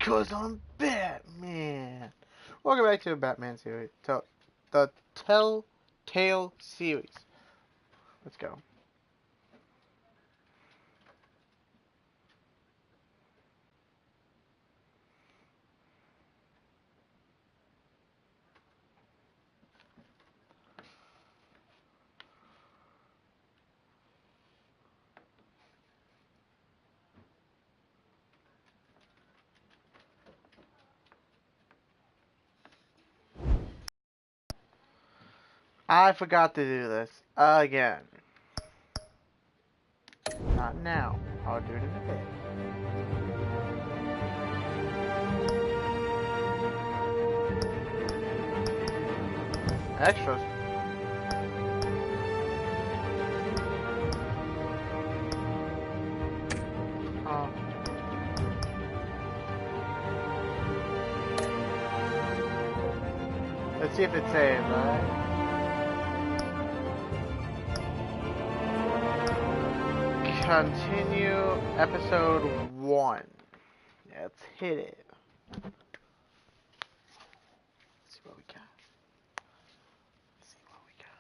Because I'm Batman. Welcome back to the Batman series. The Telltale series. Let's go. I forgot to do this again. Not now. I'll do it in a bit. Extras. Let's see if it saves, alright? Continue episode 1. Let's hit it. Let's see what we got. Let's see what we got.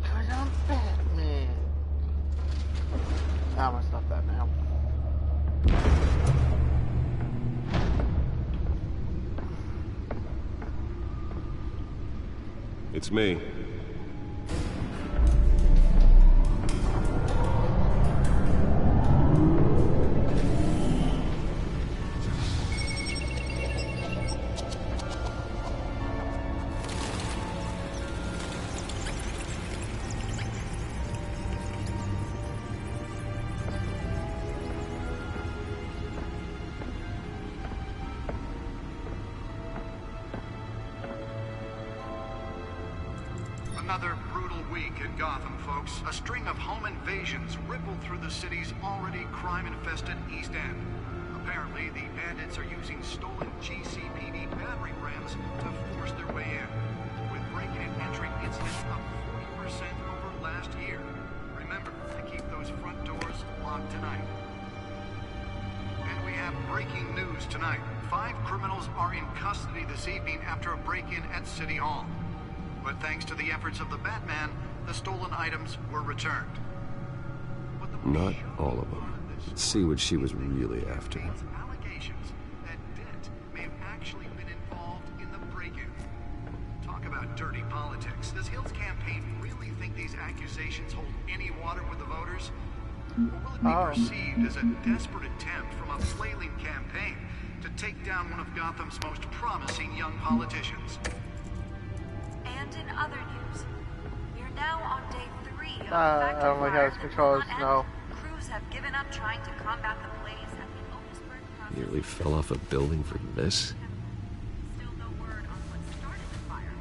Cause I'm Batman. I'm gonna stop that now. It's me. Another brutal week in Gotham, folks. A string of home invasions rippled through the city's already crime-infested East End. Apparently, the bandits are using stolen GCPD battering rams to force their way in, with break-in and entry incidents up 40% over last year. Remember to keep those front doors locked tonight. And we have breaking news tonight. 5 criminals are in custody this evening after a break-in at City Hall. But thanks to the efforts of the Batman, the stolen items were returned. Not all of them. Let's see what she was really after. Allegations that Dent may have actually been involved in the break-in. Talk about dirty politics. Does Hill's campaign really think these accusations hold any water with the voters? Or will it be perceived as a desperate attempt from a flailing campaign to take down one of Gotham's most promising young politicians? And in other news, we are now on day 3 of the I don't like how this controls snow. Crews have given up trying to combat the blaze at the Otisburg process. Nearly fell off a building for this. Still no word on what started the fire.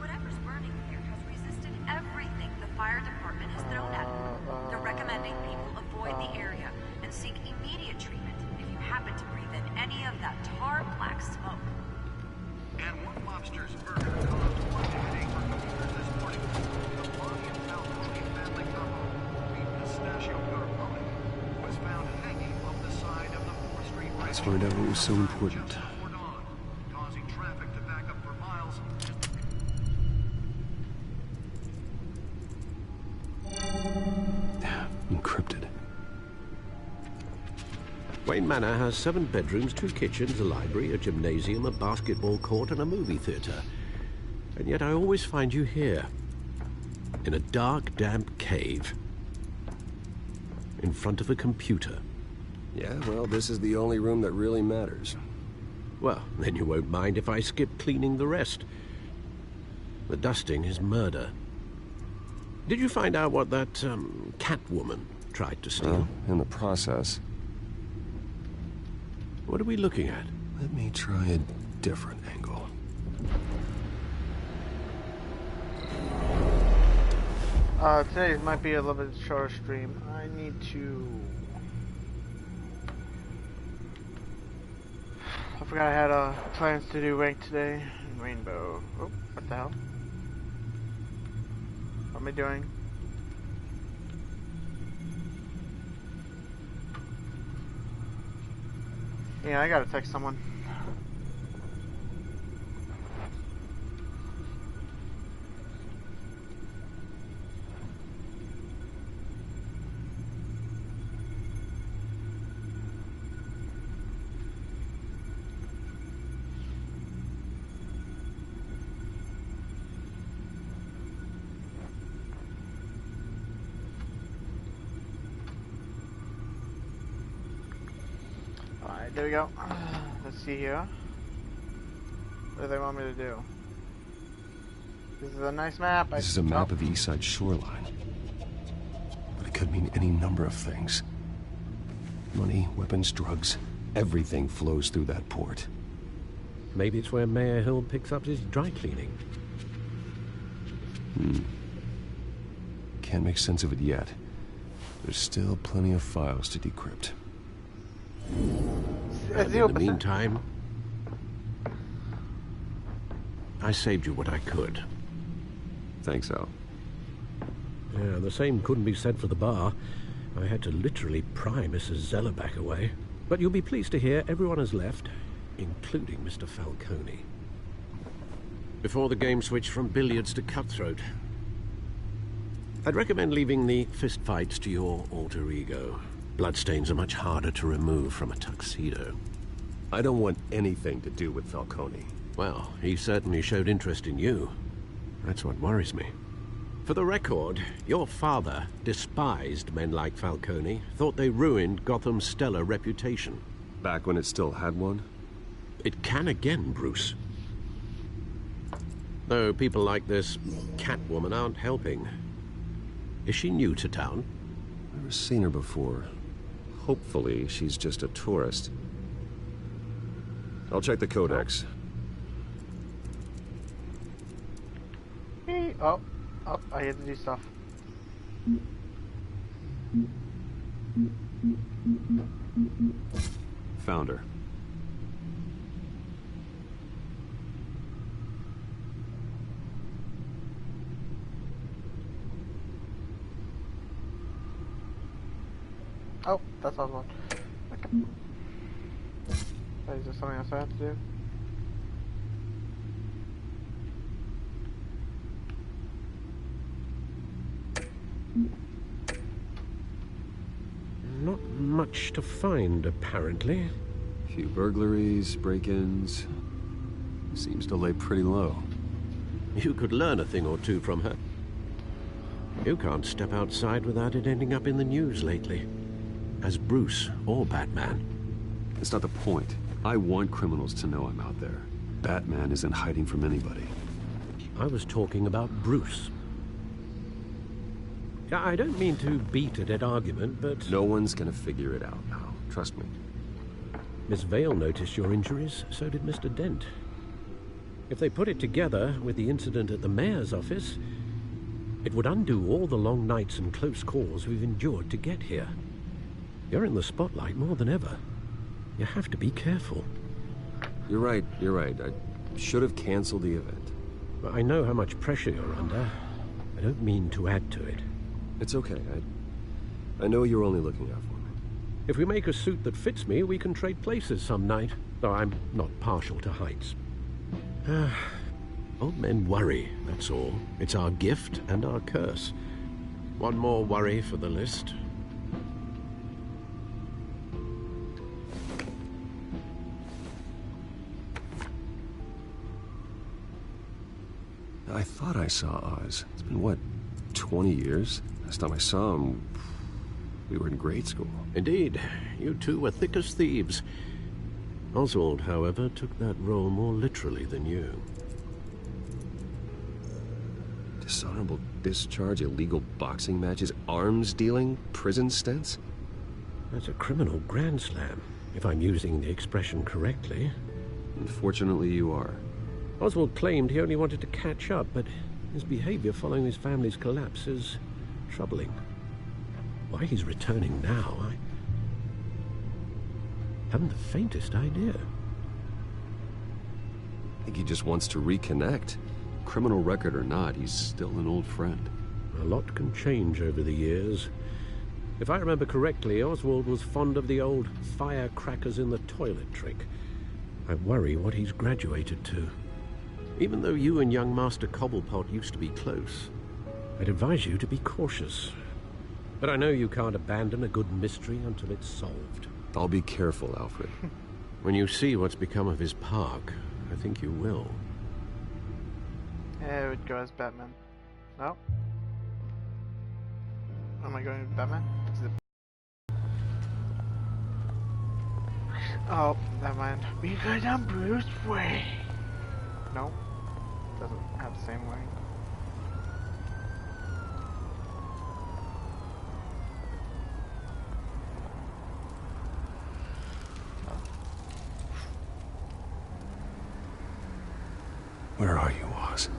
Whatever's burning here has resisted everything the fire department has thrown at it. They're recommending people avoid the area and seek immediate treatment if you happen to breathe in any of that tar black smoke. And one lobster's burger caused one headache for commuters this morning. The body of Falcone family couple, the Pistachio Carbone, was found hanging off the side of the 4th Street Bridge. Let's find out what was so important. Just before dawn, causing traffic to back up for miles. Encrypted. Wayne Manor has 7 bedrooms, 2 kitchens, a library, a gymnasium, a basketball court, and a movie theater. And yet I always find you here, in a dark, damp cave, in front of a computer. Yeah, well, this is the only room that really matters. Well, then you won't mind if I skip cleaning the rest. The dusting is murder. Did you find out what that, Catwoman tried to steal? Well, in the process. What are we looking at? Let me try a different angle. Today might be a little bit shorter stream. I need to... I forgot I had plans to do rank today. Rainbow. Oh, what the hell? What am I doing? Yeah, I gotta text someone. Alright, there we go. Let's see here. What do they want me to do? This is a nice map. This is a map of the East Side shoreline. But it could mean any number of things. Money, weapons, drugs, everything flows through that port. Maybe it's where Mayor Hill picks up his dry cleaning. Can't make sense of it yet. There's still plenty of files to decrypt. And in the meantime, I saved you what I could. Thanks, Al. Yeah, the same couldn't be said for the bar. I had to literally pry Mrs. Zellerback away. But you'll be pleased to hear everyone has left, including Mr. Falcone. Before the game switched from billiards to cutthroat. I'd recommend leaving the fistfights to your alter ego. Bloodstains are much harder to remove from a tuxedo. I don't want anything to do with Falcone. Well, he certainly showed interest in you. That's what worries me. For the record, your father despised men like Falcone, thought they ruined Gotham's stellar reputation. Back when it still had one? It can again, Bruce. Though people like this Catwoman aren't helping. Is she new to town? Never seen her before. Hopefully, she's just a tourist. I'll check the codex. Hey, oh, I had to do stuff. Found her. Oh, that's all I want. Okay. Is there something else I have to do? Not much to find, apparently. Few burglaries, break-ins. Seems to lay pretty low. You could learn a thing or two from her. You can't step outside without it ending up in the news lately. As Bruce or Batman. It's not the point. I want criminals to know I'm out there. Batman isn't hiding from anybody. I was talking about Bruce. I don't mean to beat a dead argument, but... No one's gonna figure it out now. Trust me. Miss Vale noticed your injuries, so did Mr. Dent. If they put it together with the incident at the mayor's office, it would undo all the long nights and close calls we've endured to get here. You're in the spotlight more than ever. You have to be careful. You're right. I should have canceled the event. But I know how much pressure you're under. I don't mean to add to it. It's okay. I know you're only looking out for me. If we make a suit that fits me, we can trade places some night. Though I'm not partial to heights. Old men worry, that's all. It's our gift and our curse. One more worry for the list. I thought I saw Oz. It's been, what, 20 years? Last time I saw him, we were in grade school. Indeed. You two were thick as thieves. Oswald, however, took that role more literally than you. Dishonorable discharge, illegal boxing matches, arms dealing, prison stints? That's a criminal grand slam, if I'm using the expression correctly. Unfortunately, you are. Oswald claimed he only wanted to catch up, but his behavior following his family's collapse is troubling. Why he's returning now, I haven't the faintest idea. think he just wants to reconnect. Criminal record or not, he's still an old friend. A lot can change over the years. If I remember correctly, Oswald was fond of the old firecrackers in the toilet trick. I worry what he's graduated to. Even though you and young Master Cobblepot used to be close, I'd advise you to be cautious. But I know you can't abandon a good mystery until it's solved. I'll be careful, Alfred. When you see what's become of his park, I think you will. Yeah, it would go as Batman. No? Am I going with Batman? Is it... Oh, never mind. We go down Bruce Wayne. No, doesn't have the same way. Where are you, Oz?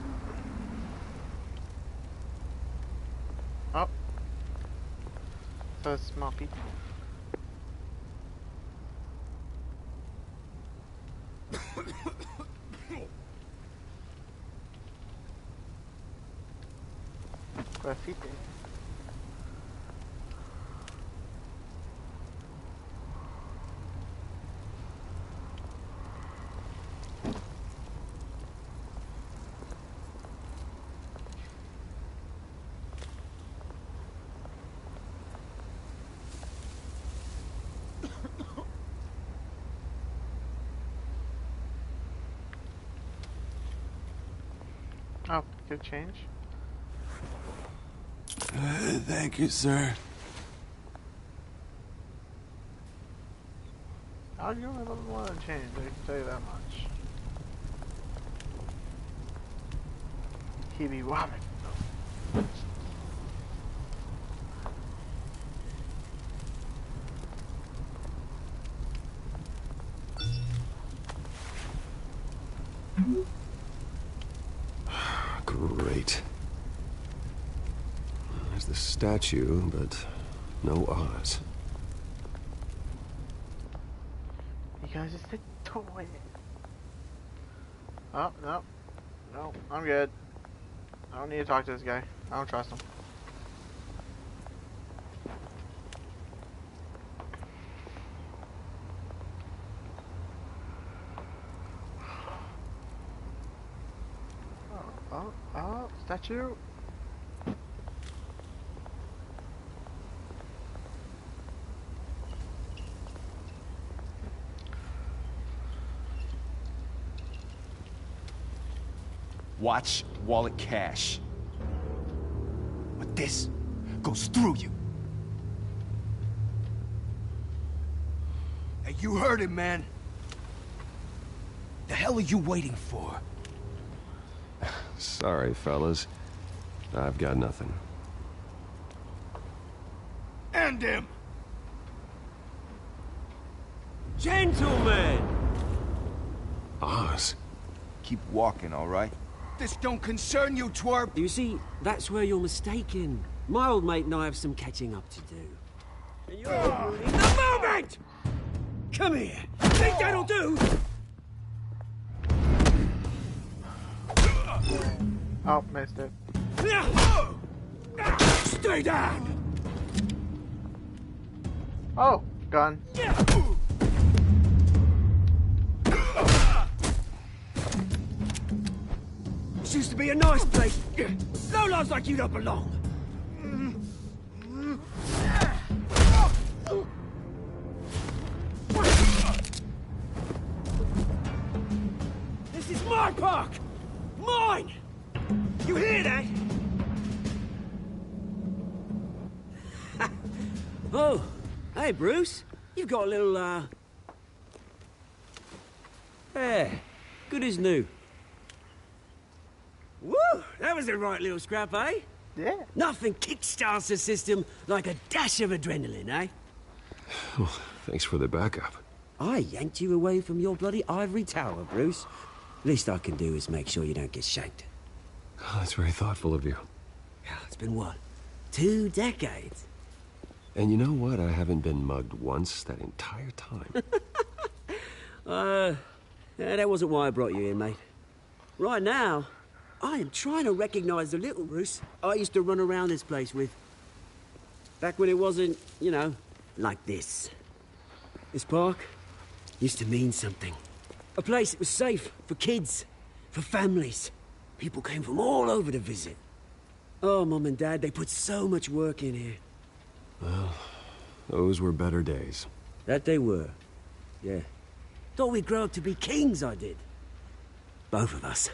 Oh. So small people. Graffiti. Oh, good change. Thank you, sir. I'll give him a little more change, I can tell you that much. He be wobbling. Great. There's the statue, but no Oz. You guys just stick to it. Oh, no. No, I'm good. I don't need to talk to this guy. I don't trust him. Oh, statue. Watch wallet cash. But this goes through you. Hey, you heard it, man. The hell are you waiting for? Sorry, fellas. I've got nothing. End him! Gentlemen! Oz? Keep walking, all right? This don't concern you, twerp! You see, that's where you're mistaken. My old mate and I have some catching up to do. And you're ruining the moment! Come here! Think that'll do? Oh, missed it. Stay down! Oh, gun. This used to be a nice place. No lives like you don't belong. This is my park! Mine! You hear that? Oh, hey, Bruce. You've got a little, Yeah, good as new. Woo! That was a right little scrap, eh? Yeah. Nothing kickstarts the system like a dash of adrenaline, eh? Well, thanks for the backup. I yanked you away from your bloody ivory tower, Bruce. Least I can do is make sure you don't get shanked. Oh, that's very thoughtful of you. Yeah, it's been what? 2 decades? And you know what? I haven't been mugged once that entire time. Yeah, that wasn't why I brought you in, mate. Right now, I am trying to recognize the little Bruce I used to run around this place with. Back when it wasn't, you know, like this. This park used to mean something. A place that was safe for kids, for families. People came from all over to visit. Oh, Mum and Dad, they put so much work in here. Well, those were better days. That they were. Yeah. Thought we'd grow up to be kings, I did. Both of us.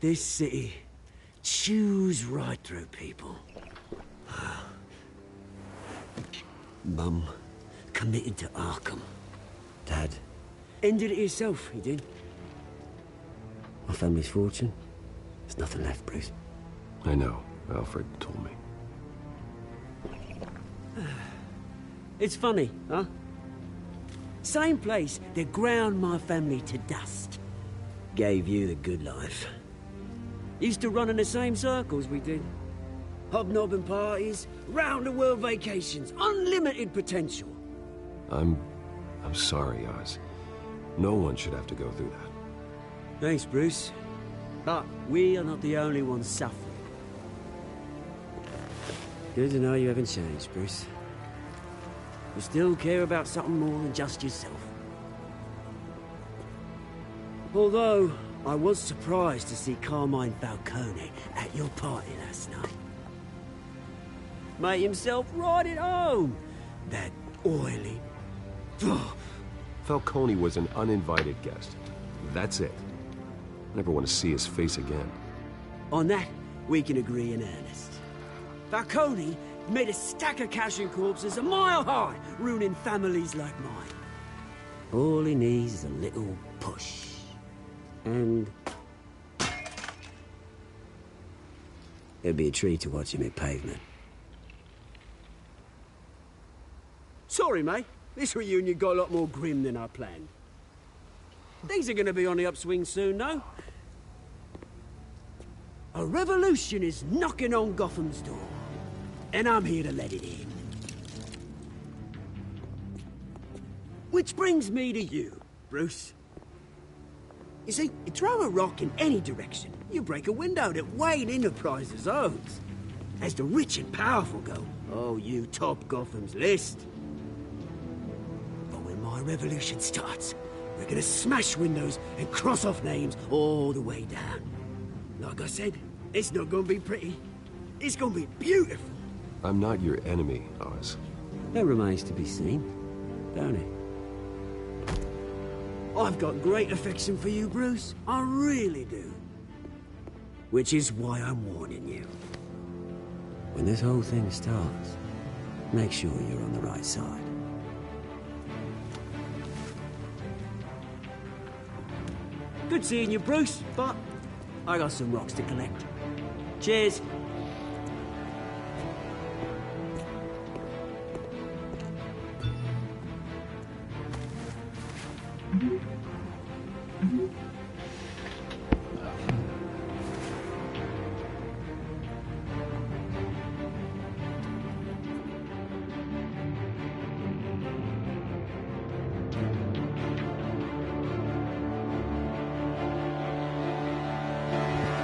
This city chews right through people. Mum committed to Arkham. Dad ended it himself, he did. My family's fortune. There's nothing left, Bruce. I know. Alfred told me. It's funny, huh? Same place that ground my family to dust. Gave you the good life. Used to run in the same circles we did. Hobnobbing parties, round-the-world vacations, unlimited potential. I'm sorry, Oz. No one should have to go through that. Thanks, Bruce. But we are not the only ones suffering. Good to know you haven't changed, Bruce. You still care about something more than just yourself. Although, I was surprised to see Carmine Falcone at your party last night. Made himself right at home. That oily... Falcone was an uninvited guest. That's it. Never want to see his face again. On that, we can agree in earnest. Falcone made a stack of cash and corpses a mile high, ruining families like mine. All he needs is a little push. And... it'd be a treat to watch him hit pavement. Sorry, mate. This reunion got a lot more grim than I planned. Things are gonna be on the upswing soon, though. A revolution is knocking on Gotham's door. And I'm here to let it in. Which brings me to you, Bruce. You see, you throw a rock in any direction, you break a window that Wayne Enterprises owns. As the rich and powerful go, oh, you top Gotham's list. But when my revolution starts, we're gonna smash windows and cross off names all the way down. Like I said, it's not gonna be pretty. It's gonna be beautiful. I'm not your enemy, Oz. That remains to be seen, don't it? I've got great affection for you, Bruce. I really do. Which is why I'm warning you. When this whole thing starts, make sure you're on the right side. Good seeing you, Bruce, but I got some rocks to collect. Cheers.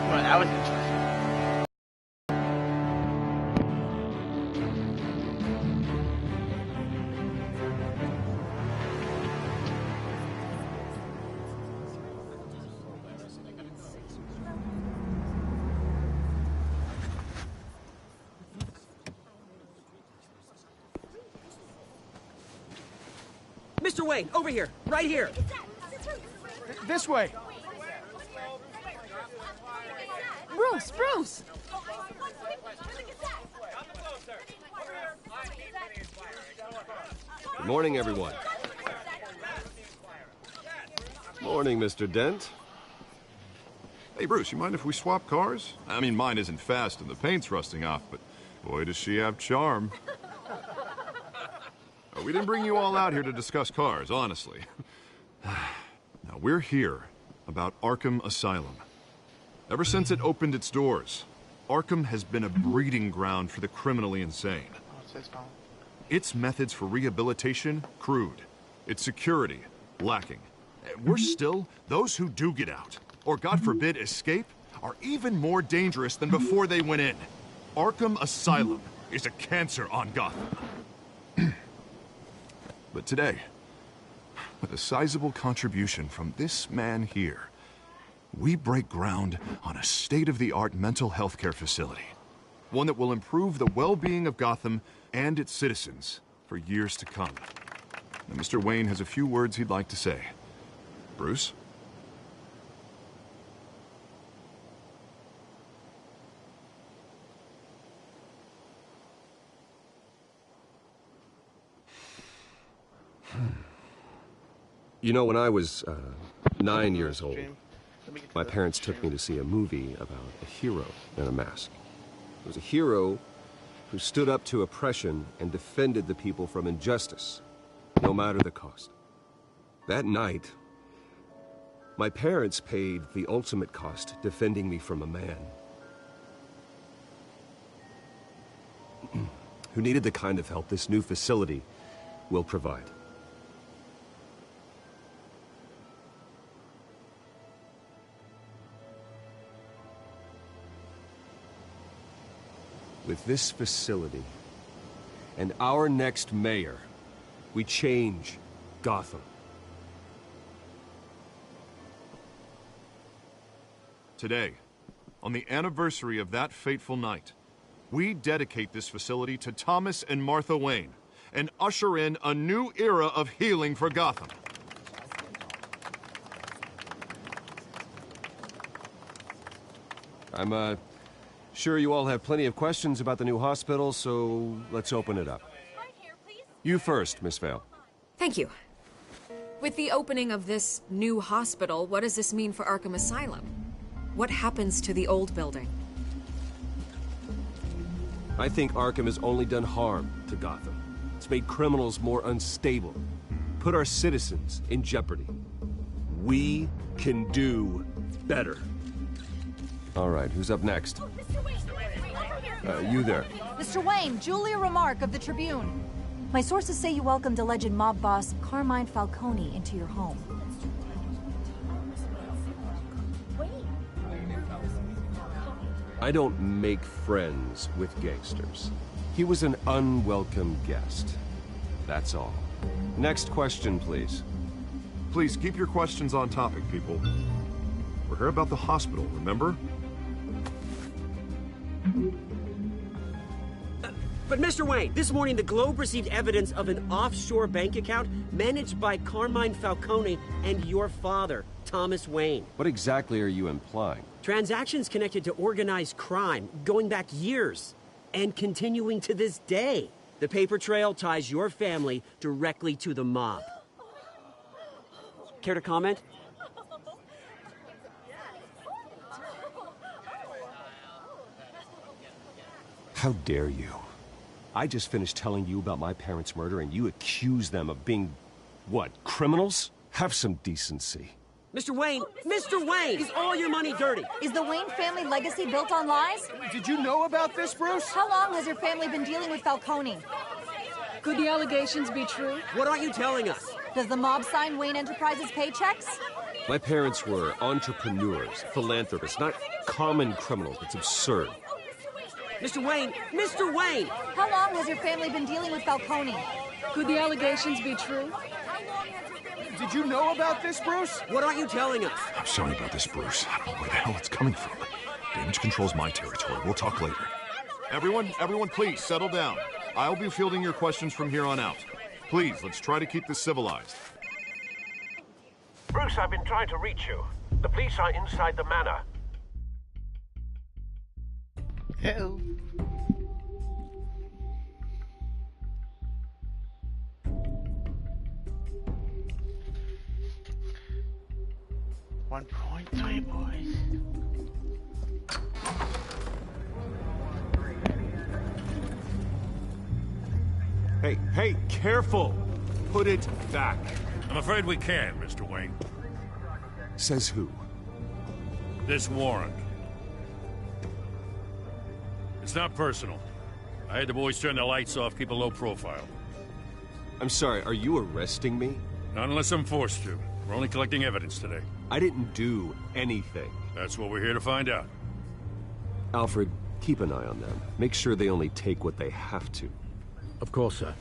Well, that was interesting. Mr. Wayne, over here, right here. This way. Bruce! Good morning, everyone. Morning, Mr. Dent. Hey, Bruce, you mind if we swap cars? I mean, mine isn't fast and the paint's rusting off, but boy, does she have charm. We didn't bring you all out here to discuss cars, honestly. Now, we're here about Arkham Asylum. Ever since it opened its doors, Arkham has been a breeding ground for the criminally insane. Its methods for rehabilitation, crude. Its security, lacking. Worse still, those who do get out, or God forbid escape, are even more dangerous than before they went in. Arkham Asylum is a cancer on Gotham. But today, with a sizable contribution from this man here, we break ground on a state-of-the-art mental health care facility. One that will improve the well-being of Gotham and its citizens for years to come. Now, Mr. Wayne has a few words he'd like to say. Bruce? You know, when I was 9 years old, my parents took me to see a movie about a hero in a mask. It was a hero who stood up to oppression and defended the people from injustice, no matter the cost. That night, my parents paid the ultimate cost defending me from a man who needed the kind of help this new facility will provide. With this facility and our next mayor, we change Gotham. Today, on the anniversary of that fateful night, we dedicate this facility to Thomas and Martha Wayne and usher in a new era of healing for Gotham. I'm sure you all have plenty of questions about the new hospital, so let's open it up. You first, Miss Vale. Thank you. With the opening of this new hospital, what does this mean for Arkham Asylum? What happens to the old building? I think Arkham has only done harm to Gotham. It's made criminals more unstable, put our citizens in jeopardy. We can do better. All right, who's up next? You there. Mr. Wayne, Julia Remark of the Tribune. My sources say you welcomed alleged mob boss Carmine Falcone into your home. I don't make friends with gangsters. He was an unwelcome guest. That's all. Next question, please. Please keep your questions on topic, people. We're here about the hospital, remember? But Mr. Wayne, this morning the Globe received evidence of an offshore bank account managed by Carmine Falcone and your father, Thomas Wayne. What exactly are you implying? Transactions connected to organized crime, going back years, and continuing to this day. The paper trail ties your family directly to the mob. Care to comment? How dare you? I just finished telling you about my parents' murder and you accuse them of being, what, criminals? Have some decency. Mr. Wayne, is all your money dirty? Is the Wayne family legacy built on lies? Did you know about this, Bruce? How long has your family been dealing with Falcone? Could the allegations be true? What aren't you telling us? Does the mob sign Wayne Enterprises paychecks? My parents were entrepreneurs, philanthropists, not common criminals. It's absurd. Mr. Wayne! How long has your family been dealing with Falcone? Could the allegations be true? Did you know about this, Bruce? What aren't you telling us? I'm sorry about this, Bruce. I don't know where the hell it's coming from. Damage control's my territory. We'll talk later. Everyone, please, settle down. I'll be fielding your questions from here on out. Please, let's try to keep this civilized. Bruce, I've been trying to reach you. The police are inside the manor. Hello. $1.3, boys. Hey, careful! Put it back. I'm afraid we can't, Mr. Wayne. Says who? This warrant. It's not personal. I had the boys turn the lights off, keep a low profile. I'm sorry, are you arresting me? Not unless I'm forced to. We're only collecting evidence today. I didn't do anything. That's what we're here to find out. Alfred, keep an eye on them. Make sure they only take what they have to. Of course, sir.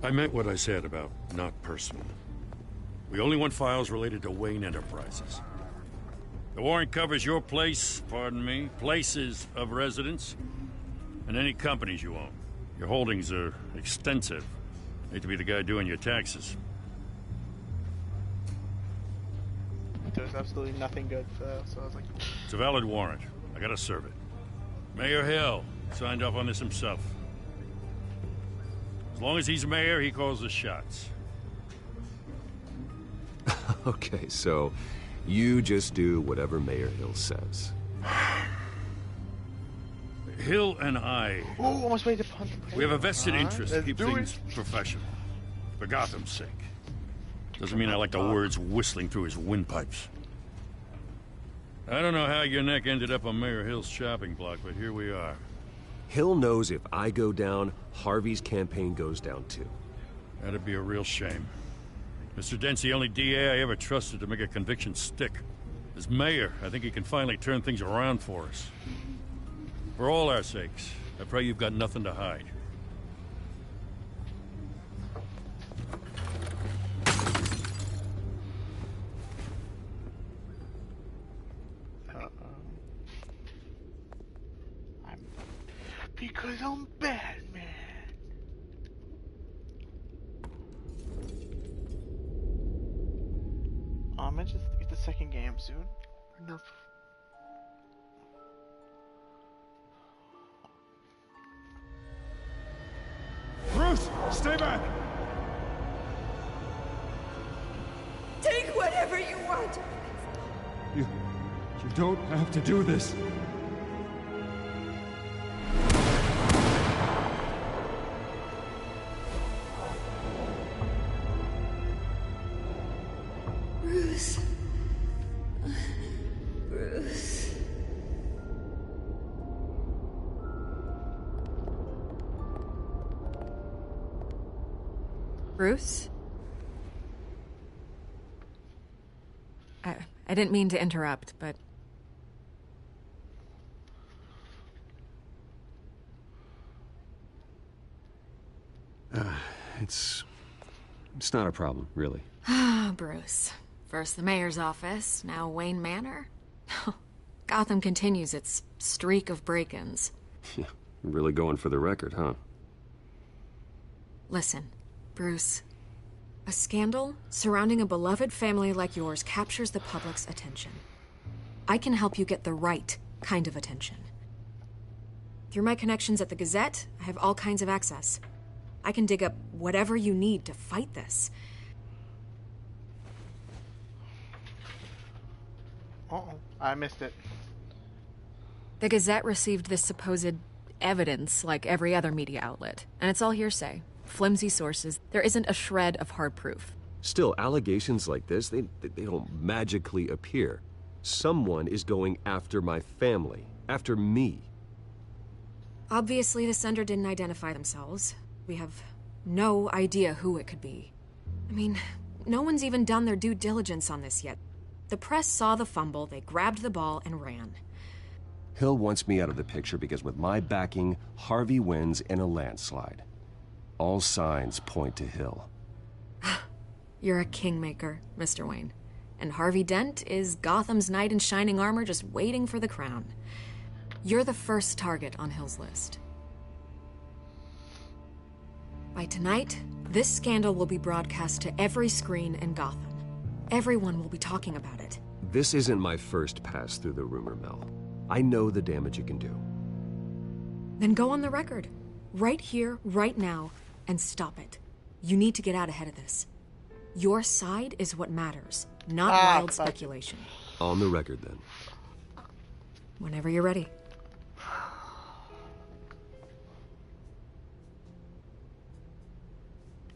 I meant what I said about not personal. We only want files related to Wayne Enterprises. The warrant covers your places of residence, and any companies you own. Your holdings are extensive. Hate to be the guy doing your taxes. There's absolutely nothing good for that, so I was like... It's a valid warrant. I gotta serve it. Mayor Hill signed off on this himself. As long as he's mayor, he calls the shots. Okay, so you just do whatever Mayor Hill says. Hill and I... Oh, almost made the punch. We have a vested interest to keep things professional. For Gotham's sake. Doesn't mean I like the words whistling through his windpipes. I don't know how your neck ended up on Mayor Hill's chopping block, but here we are. Hill knows if I go down, Harvey's campaign goes down too. That'd be a real shame. Mr. Dent's the only DA I ever trusted to make a conviction stick. As mayor, I think he can finally turn things around for us. For all our sakes, I pray you've got nothing to hide. Because I'm Batman. I'm gonna just get the second game soon. No. Bruce, stay back! Take whatever you want. You don't have to do this. Bruce. Bruce. Bruce? I didn't mean to interrupt, but... It's not a problem, really. Ah, Bruce. First the mayor's office, now Wayne Manor. Gotham continues its streak of break-ins. Yeah, really going for the record, huh? Listen, Bruce. A scandal surrounding a beloved family like yours captures the public's attention. I can help you get the right kind of attention. Through my connections at the Gazette, I have all kinds of access. I can dig up whatever you need to fight this. Uh-oh, I missed it. The Gazette received this supposed evidence like every other media outlet, and it's all hearsay. Flimsy sources. There isn't a shred of hard proof. Still, allegations like this, they don't magically appear. Someone is going after my family, after me. Obviously, the sender didn't identify themselves. We have no idea who it could be. I mean, no one's even done their due diligence on this yet. The press saw the fumble, they grabbed the ball and ran. Hill wants me out of the picture because with my backing, Harvey wins in a landslide. All signs point to Hill. You're a kingmaker, Mr. Wayne. And Harvey Dent is Gotham's knight in shining armor just waiting for the crown. You're the first target on Hill's list. By tonight, this scandal will be broadcast to every screen in Gotham. Everyone will be talking about it. This isn't my first pass through the rumor mill. I know the damage it can do. Then go on the record. Right here, right now, and stop it. You need to get out ahead of this. Your side is what matters, not wild speculation. On the record, then. Whenever you're ready.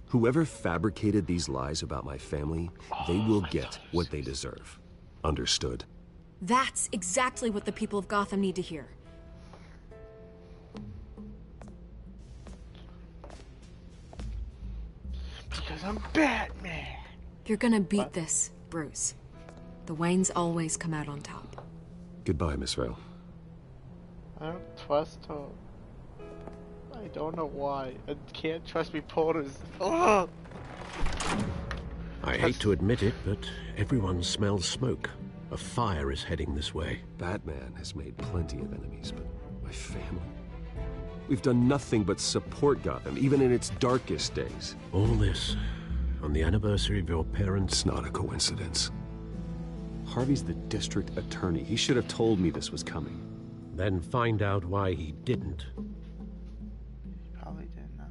Whoever fabricated these lies about my family, they will get what they deserve. Understood? That's exactly what the people of Gotham need to hear. Because I'm Batman. You're gonna beat this, Bruce. The Waynes always come out on top. Goodbye, Miss Rail. I don't trust her. I don't know why. I can't trust reporters. Ugh! I hate to admit it, but everyone smells smoke. A fire is heading this way. Batman has made plenty of enemies, but my family... We've done nothing but support Gotham, even in its darkest days. All this on the anniversary of your parents'... It's not a coincidence. Harvey's the district attorney. He should have told me this was coming. Then find out why he didn't. Probably didn't know.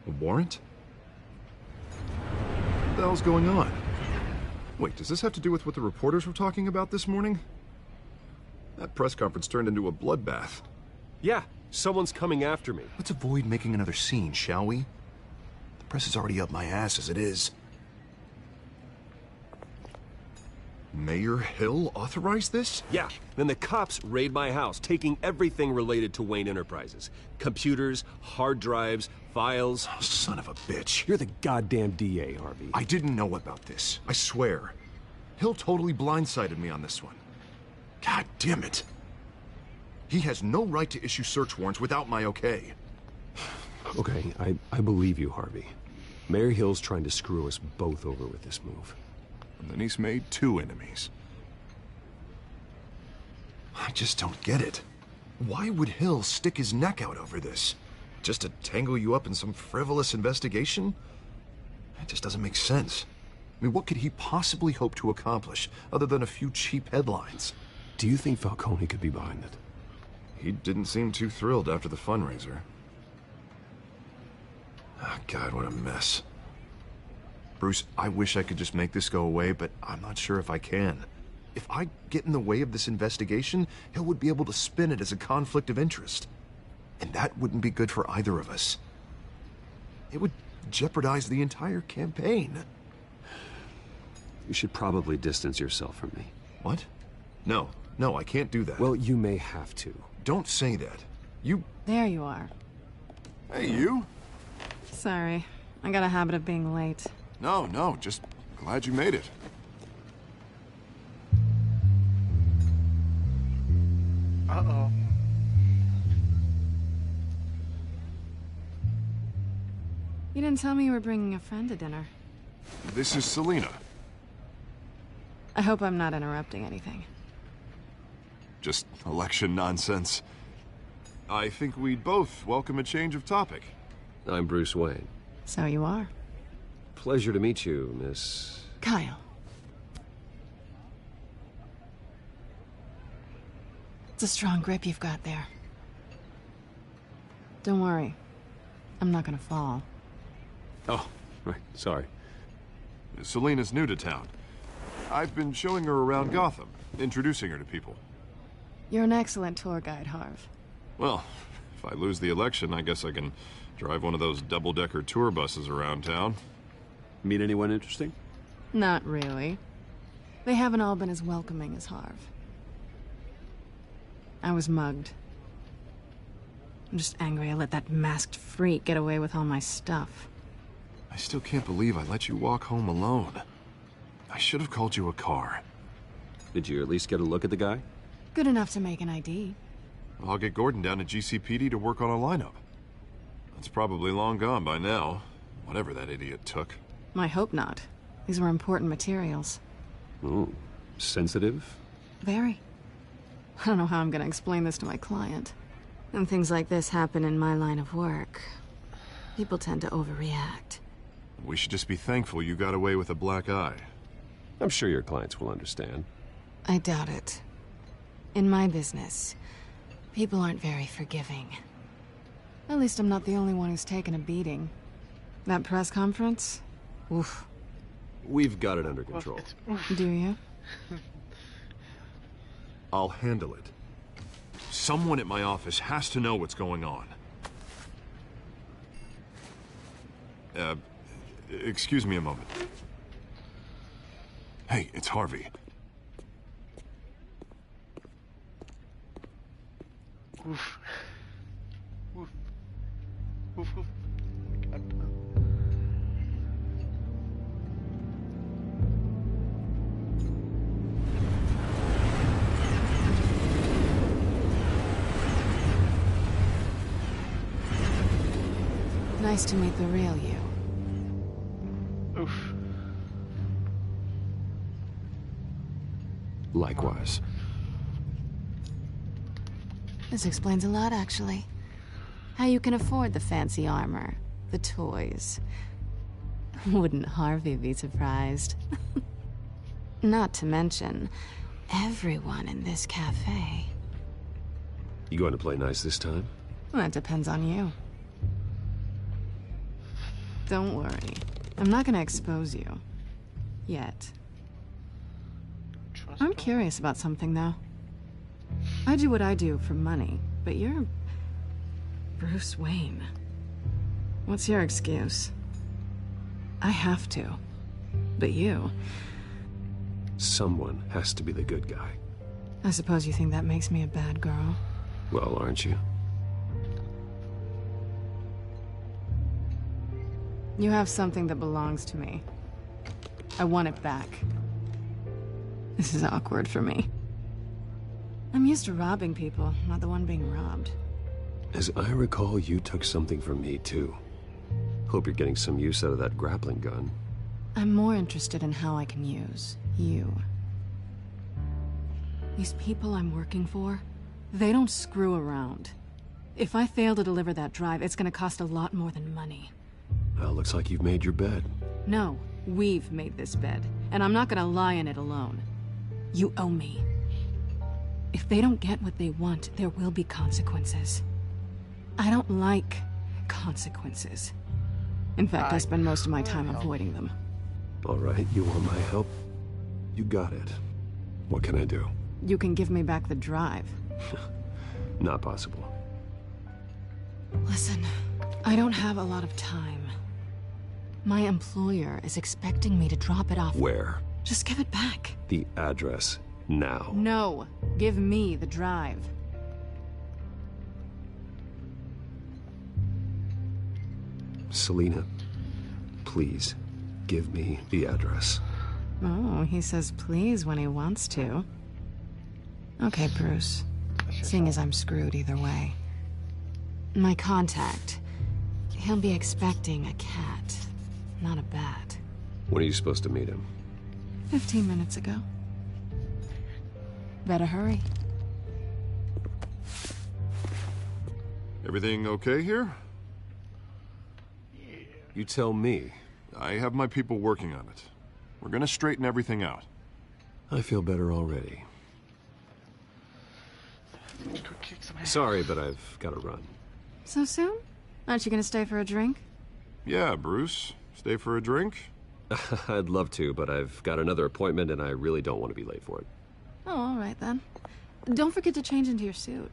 A warrant? What the hell's going on? Wait, does this have to do with what the reporters were talking about this morning? That press conference turned into a bloodbath. Yeah, someone's coming after me. Let's avoid making another scene, shall we? The press is already up my ass as it is. Mayor Hill authorized this? Yeah, then the cops raid my house, taking everything related to Wayne Enterprises. Computers, hard drives, files. Oh, son of a bitch. You're the goddamn DA, Harvey. I didn't know about this. I swear. Hill totally blindsided me on this one. God damn it. He has no right to issue search warrants without my okay. Okay, I believe you, Harvey. Mayor Hill's trying to screw us both over with this move. And then he's made 2 enemies. I just don't get it. Why would Hill stick his neck out over this? Just to tangle you up in some frivolous investigation? It just doesn't make sense. I mean, what could he possibly hope to accomplish other than a few cheap headlines? Do you think Falcone could be behind it? He didn't seem too thrilled after the fundraiser. Oh, God, what a mess. Bruce, I wish I could just make this go away, but I'm not sure if I can. If I get in the way of this investigation, Hill would be able to spin it as a conflict of interest. And that wouldn't be good for either of us. It would jeopardize the entire campaign. You should probably distance yourself from me. What? No, I can't do that. Well, you may have to. Don't say that. You... There you are. Hey, you? Sorry. I got a habit of being late. No, just glad you made it. Uh-oh. You didn't tell me you were bringing a friend to dinner. This is Selina. I hope I'm not interrupting anything. Just election nonsense. I think we'd both welcome a change of topic. I'm Bruce Wayne. So you are. Pleasure to meet you, Miss... Kyle. It's a strong grip you've got there. Don't worry. I'm not gonna fall. Oh, right, sorry. Selina's new to town. I've been showing her around Gotham, introducing her to people. You're an excellent tour guide, Harv. Well, if I lose the election, I guess I can drive one of those double-decker tour buses around town. Meet anyone interesting? Not really. They haven't all been as welcoming as Harv. I was mugged. I'm just angry I let that masked freak get away with all my stuff. I still can't believe I let you walk home alone. I should have called you a car. Did you at least get a look at the guy? Good enough to make an ID. I'll get Gordon down to GCPD to work on a lineup. It's probably long gone by now, whatever that idiot took. I hope not. These were important materials. Ooh, sensitive? Very. I don't know how I'm gonna explain this to my client. When things like this happen in my line of work, people tend to overreact. We should just be thankful you got away with a black eye. I'm sure your clients will understand. I doubt it. In my business, people aren't very forgiving. At least I'm not the only one who's taken a beating. That press conference? Oof. We've got it under control. Do you? I'll handle it. Someone at my office has to know what's going on. excuse me a moment. Hey, it's Harvey. Oof. Oof. Oof, oof. God. Nice to meet the real you. Oof. Likewise. This explains a lot, actually. How you can afford the fancy armor, the toys. Wouldn't Harvey be surprised? Not to mention, everyone in this cafe. You going to play nice this time? Well, that depends on you. Don't worry. I'm not gonna expose you. Yet. I'm curious about something, though. I do what I do for money, but you're... Bruce Wayne. What's your excuse? I have to. But you... Someone has to be the good guy. I suppose you think that makes me a bad girl? Well, aren't you? You have something that belongs to me. I want it back. This is awkward for me. I'm used to robbing people, not the one being robbed. As I recall, you took something from me, too. Hope you're getting some use out of that grappling gun. I'm more interested in how I can use you. These people I'm working for, they don't screw around. If I fail to deliver that drive, it's gonna cost a lot more than money. Well, looks like you've made your bed. No, we've made this bed, and I'm not gonna lie in it alone. You owe me. If they don't get what they want, there will be consequences. I don't like consequences. In fact, I spend most of my time avoiding them. All right, you want my help? You got it. What can I do? You can give me back the drive. Not possible. Listen, I don't have a lot of time. My employer is expecting me to drop it off. Where? Just give it back. The address, now. No, give me the drive. Selina, please, give me the address. Oh, he says please when he wants to. Okay, Bruce. Seeing as I'm screwed either way. My contact. He'll be expecting a cat, not a bat. When are you supposed to meet him? 15 minutes ago. Better hurry. Everything okay here? You tell me. I have my people working on it. We're gonna straighten everything out. I feel better already. Sorry, but I've got to run. So soon? Aren't you gonna stay for a drink? Yeah, Bruce. Stay for a drink? I'd love to, but I've got another appointment and I really don't want to be late for it. Oh, all right then. Don't forget to change into your suit.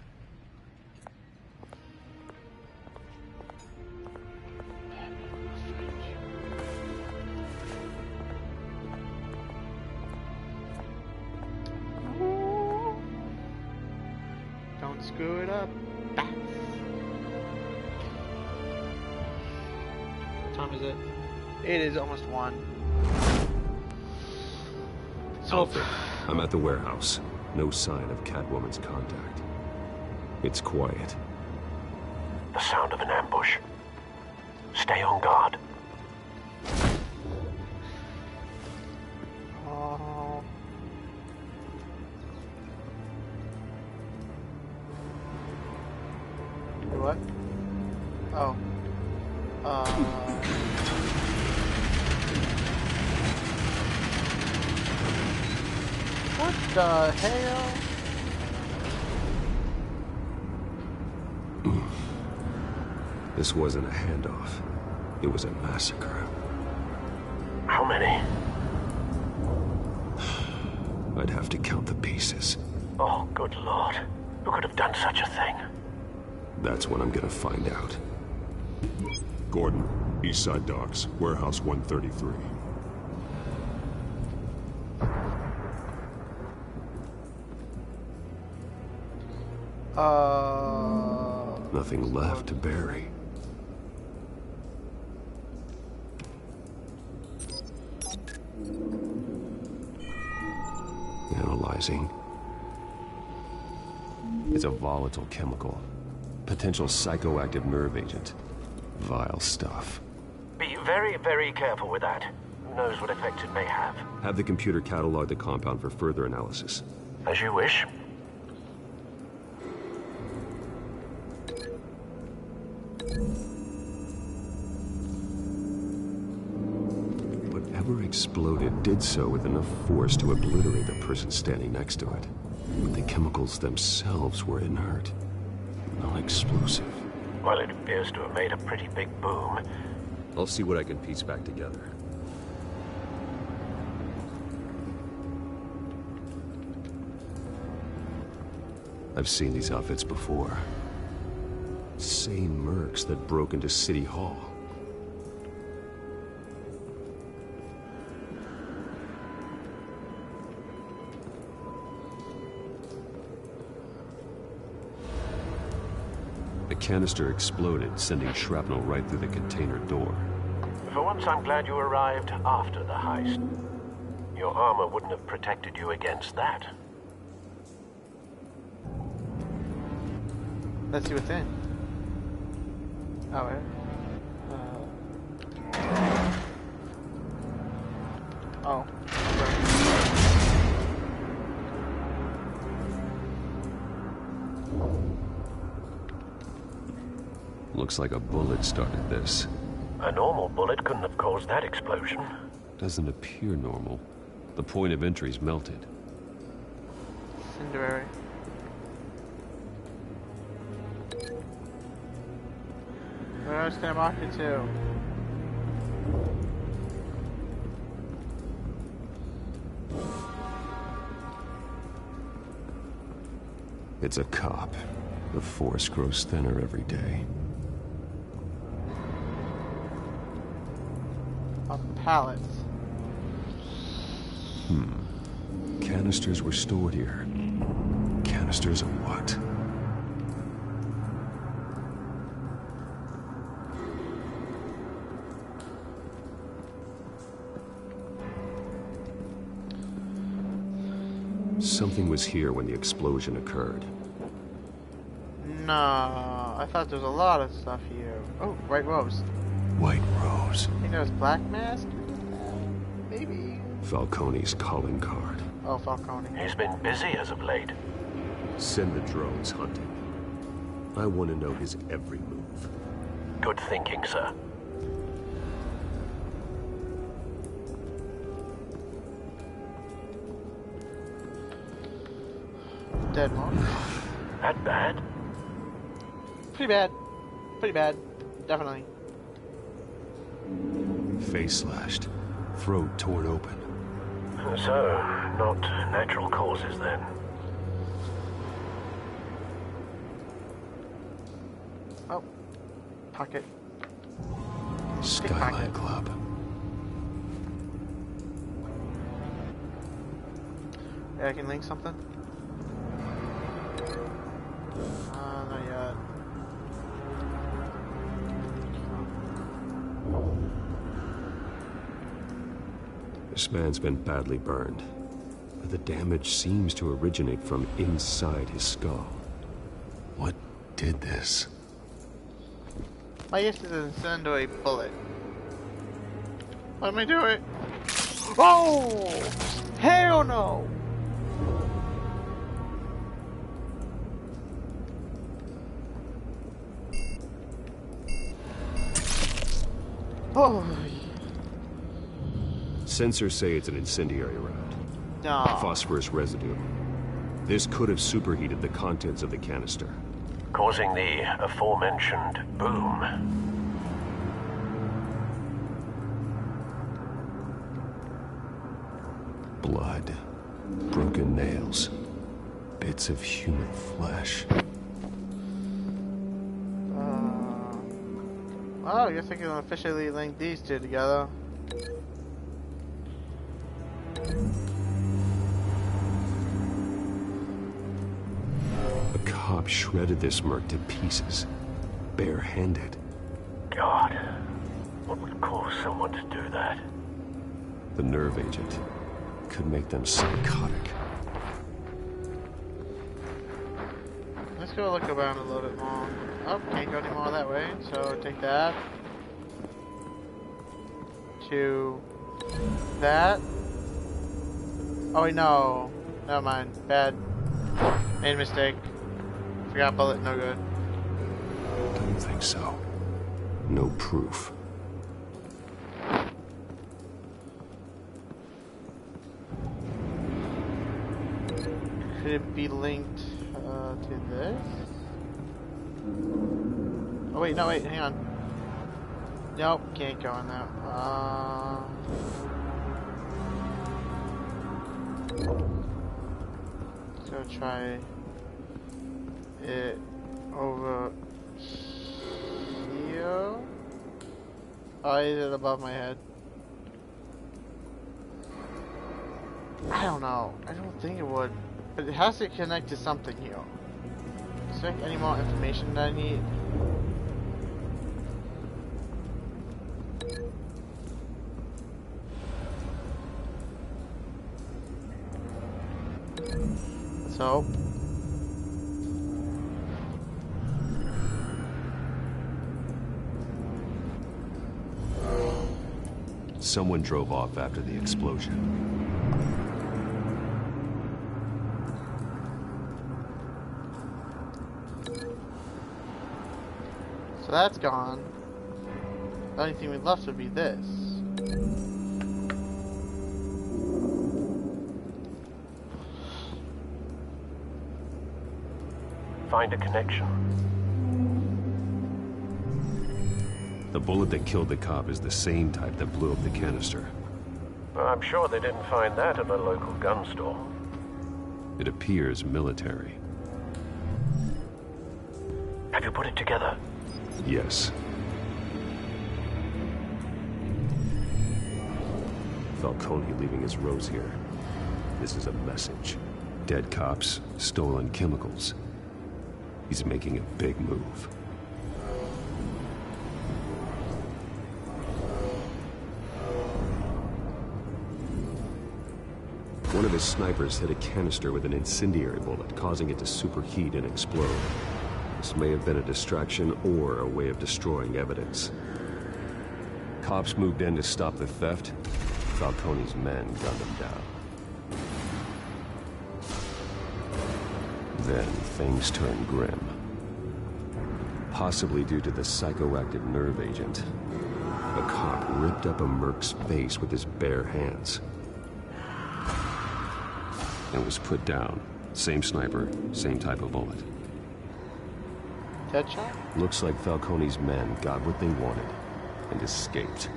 Don't screw it up. Bats. What time is it? It is almost 1. So I'm at the warehouse. No sign of Catwoman's contact. It's quiet. The sound of an ambush. Stay on guard. Oh. What? Oh. What the hell? This wasn't a handoff. It was a massacre. How many? I'd have to count the pieces. Oh, good Lord. Who could have done such a thing? That's what I'm gonna find out. Gordon, East Side Docks, Warehouse 133. Nothing left to bury. Analyzing. It's a volatile chemical. Potential psychoactive nerve agent. Vile stuff. Be very, very careful with that. Who knows what effects it may have. Have the computer catalog the compound for further analysis. As you wish. Whatever exploded did so with enough force to obliterate the person standing next to it. But the chemicals themselves were inert, non-explosive. Well, it appears to have made a pretty big boom. I'll see what I can piece back together. I've seen these outfits before. Same mercs that broke into City Hall. The canister exploded, sending shrapnel right through the container door. For once, I'm glad you arrived after the heist. Your armor wouldn't have protected you against that. Let's see what's in. Oh, wait. Oh. Looks like a bullet started this. A normal bullet couldn't have caused that explosion. Doesn't appear normal. The point of entry's melted. Cinderary. Where else can I mark it to? It's a cop. The force grows thinner every day. A pallet. Canisters were stored here. Canisters of what? Something was here when the explosion occurred. No, I thought there was a lot of stuff here. Oh, White Rose. White Rose. I think that was Black Mask? Maybe. Falcone's calling card. Oh, Falcone. He's been busy as of late. Send the drones hunting. I want to know his every move. Good thinking, sir. Dead one. That bad? Pretty bad. Pretty bad. Definitely. Face slashed. Throat torn open. So, not natural causes then. Oh. Pocket. Skyline Club. Yeah, I can link something. Not yet. This man's been badly burned, but the damage seems to originate from inside his skull. What did this? I guess it's an incendiary bullet. Let me do it. Oh! Hell no! Oh. Sensors say it's an incendiary round. No. Phosphorus residue. This could have superheated the contents of the canister, causing the aforementioned boom. Blood, broken nails, bits of human flesh. Oh, I guess I can officially link these two together. A cop shredded this merc to pieces, barehanded. God, what would cause someone to do that? The nerve agent could make them psychotic. Let's go look around a little bit more. Oh, can't go any more that way, so take that. To that. Oh wait, no. Never mind. Bad. Made a mistake. Forgot bullet, no good. Don't think so. No proof. Could it be linked to this? Oh wait, no wait, hang on. Nope, can't go on that. Let's go try it over here. Oh, is it above my head? I don't know. I don't think it would. But it has to connect to something here. Is there any more information that I need? Let's hope. Someone drove off after the explosion. So that's gone. The only thing we left would be this. Find a connection. The bullet that killed the cop is the same type that blew up the canister. Well, I'm sure they didn't find that at a local gun store. It appears military. Have you put it together? Yes. Falcone leaving his rose here. This is a message. Dead cops, stolen chemicals. He's making a big move. One of his snipers hit a canister with an incendiary bullet, causing it to superheat and explode. This may have been a distraction or a way of destroying evidence. Cops moved in to stop the theft. Falcone's men gunned him down. Then things turned grim. Possibly due to the psychoactive nerve agent. A cop ripped up a merc's face with his bare hands. And was put down. Same sniper, same type of bullet. Deadshot? Looks like Falcone's men got what they wanted and escaped.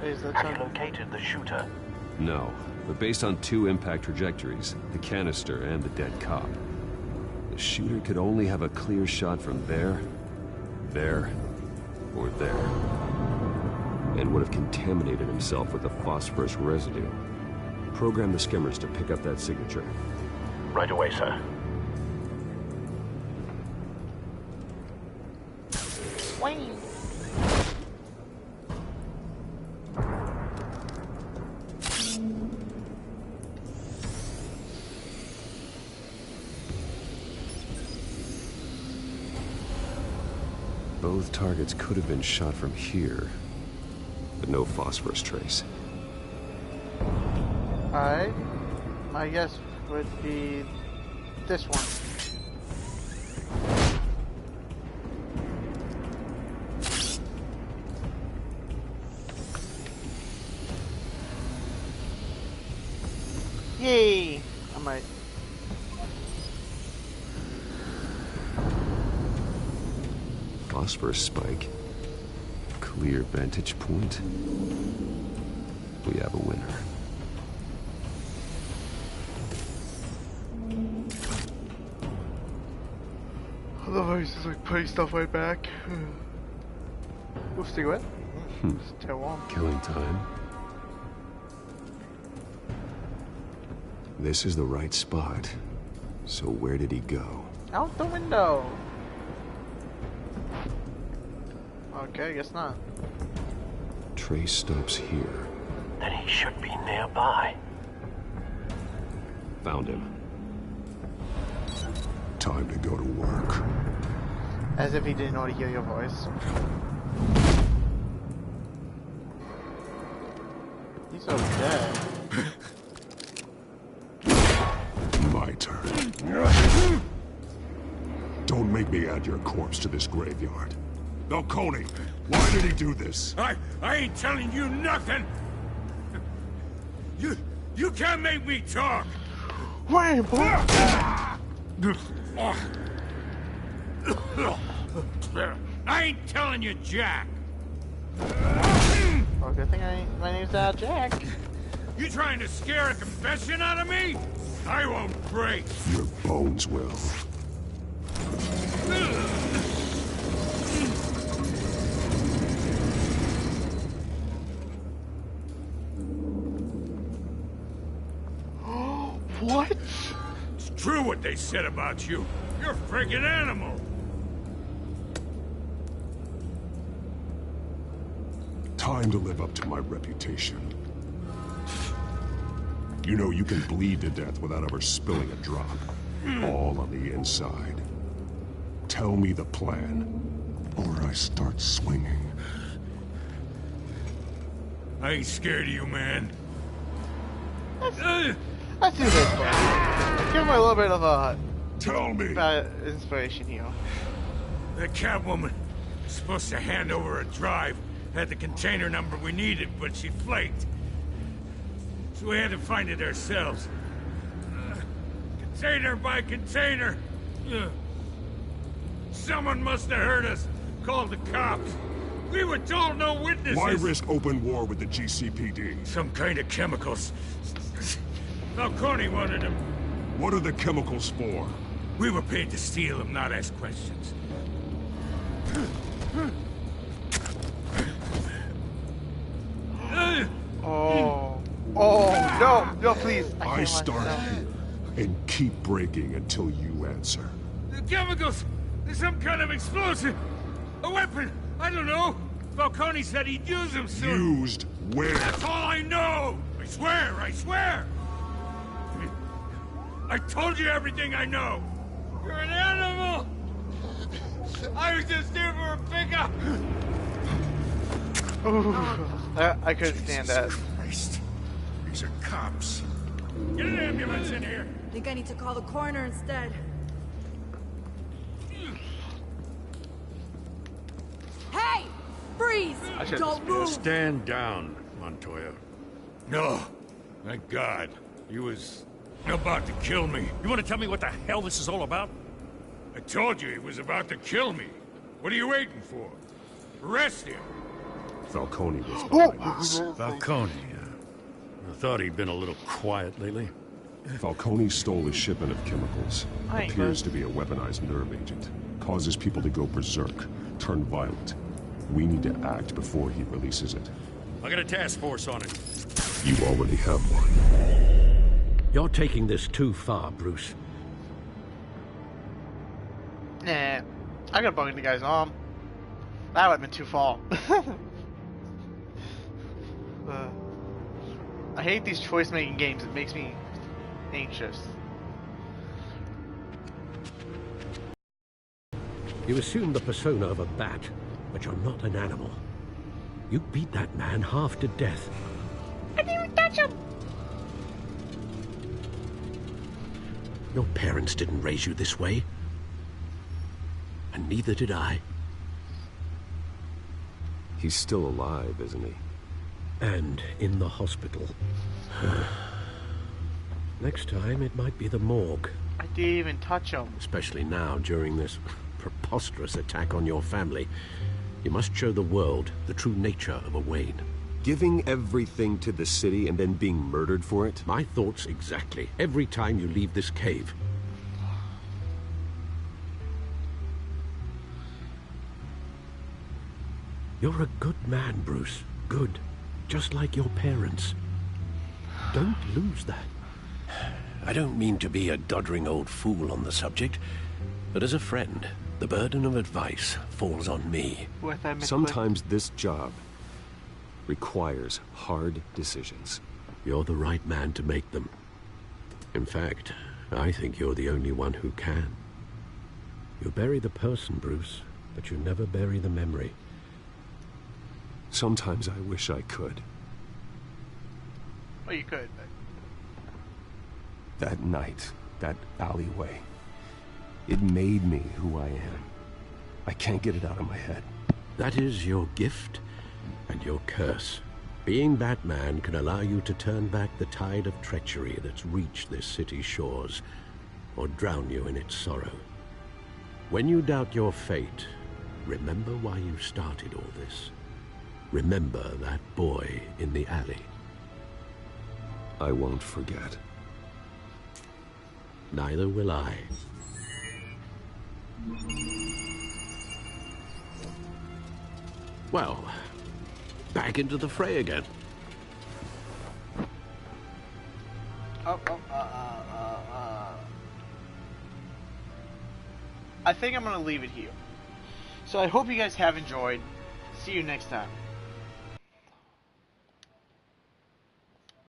Have you located the shooter? No, but based on two impact trajectories, the canister and the dead cop, the shooter could only have a clear shot from there, or there, and would have contaminated himself with the phosphorus residue. Program the skimmers to pick up that signature. Right away, sir. Swing. Both targets could have been shot from here, but no phosphorus trace. Alright. My guess would be this one. Yay! I might. Phosphorus spike. Clear vantage point. We have a winner. I love how he's just like putting stuff right back. Still warm. Killing time. This is the right spot. So where did he go? Out the window. Okay, guess not. Trace stops here. Then he should be nearby. Found him. Time to go to work. As if he didn't know to hear your voice. He's over dead. My turn. Don't make me add your corpse to this graveyard. Falcone, why did he do this? I ain't telling you nothing. You can't make me talk. Wait, boy. I ain't telling you, Jack. Oh, good thing my name's Jack. You trying to scare a confession out of me? I won't break. Your bones will. What? It's true what they said about you. You're a friggin' animal. Time to live up to my reputation. You know you can bleed to death without ever spilling a drop. All on the inside. Tell me the plan, or I start swinging. I ain't scared of you, man. Let's do this one. Give him a little bit of a... Tell me! Inspiration here. That Catwoman was supposed to hand over a drive. Had the container number we needed, but she flaked. So we had to find it ourselves. Container by container. Someone must have heard us. Called the cops. We were told no witnesses. Why risk open war with the GCPD? Some kind of chemicals. Falcone wanted them. What are the chemicals for? We were paid to steal them, not ask questions. Oh, no, no, please. I start here and keep breaking until you answer. The chemicals! There's some kind of explosive! A weapon! I don't know! Falcone said he'd use them soon. Used where? That's all I know! I swear, I swear! I told you everything I know! You're an animal! I was just here for a pickup! Ooh, I couldn't stand that. Christ. These are cops. Get an ambulance in here! I think I need to call the coroner instead. Hey! Freeze! Don't move! Stand down, Montoya. No. Thank God. He was about to kill me. You want to tell me what the hell this is all about? I told you he was about to kill me. What are you waiting for? Arrest him. Falcone was behind this. Falcone, I thought he'd been a little quiet lately. Falcone stole a shipment of chemicals. Appears to be a weaponized nerve agent. Causes people to go berserk, turn violent. We need to act before he releases it. I got a task force on it. You already have one. You're taking this too far, Bruce. Nah, I got bugging the guy's arm. That would have been too far. I hate these choice-making games. It makes me anxious. You assume the persona of a bat, but you're not an animal. You beat that man half to death. I didn't even touch him! Your parents didn't raise you this way. And neither did I. He's still alive, isn't he? And in the hospital. Next time, it might be the morgue. I didn't even touch him. Especially now, during this preposterous attack on your family. You must show the world the true nature of a Wayne. Giving everything to the city and then being murdered for it? My thoughts exactly. Every time you leave this cave. You're a good man, Bruce. Good. Just like your parents. Don't lose that. I don't mean to be a doddering old fool on the subject, but as a friend, the burden of advice falls on me. Sometimes this job requires hard decisions. You're the right man to make them. In fact, I think you're the only one who can. You bury the person, Bruce, but you never bury the memory. Sometimes I wish I could. Well, you could, but... That night, that alleyway, it made me who I am. I can't get it out of my head. That is your gift and your curse. Being Batman can allow you to turn back the tide of treachery that's reached this city's shores, or drown you in its sorrow. When you doubt your fate, remember why you started all this. Remember that boy in the alley. I won't forget. Neither will I. Well, back into the fray again. I think I'm gonna leave it here. So I hope you guys have enjoyed. See you next time.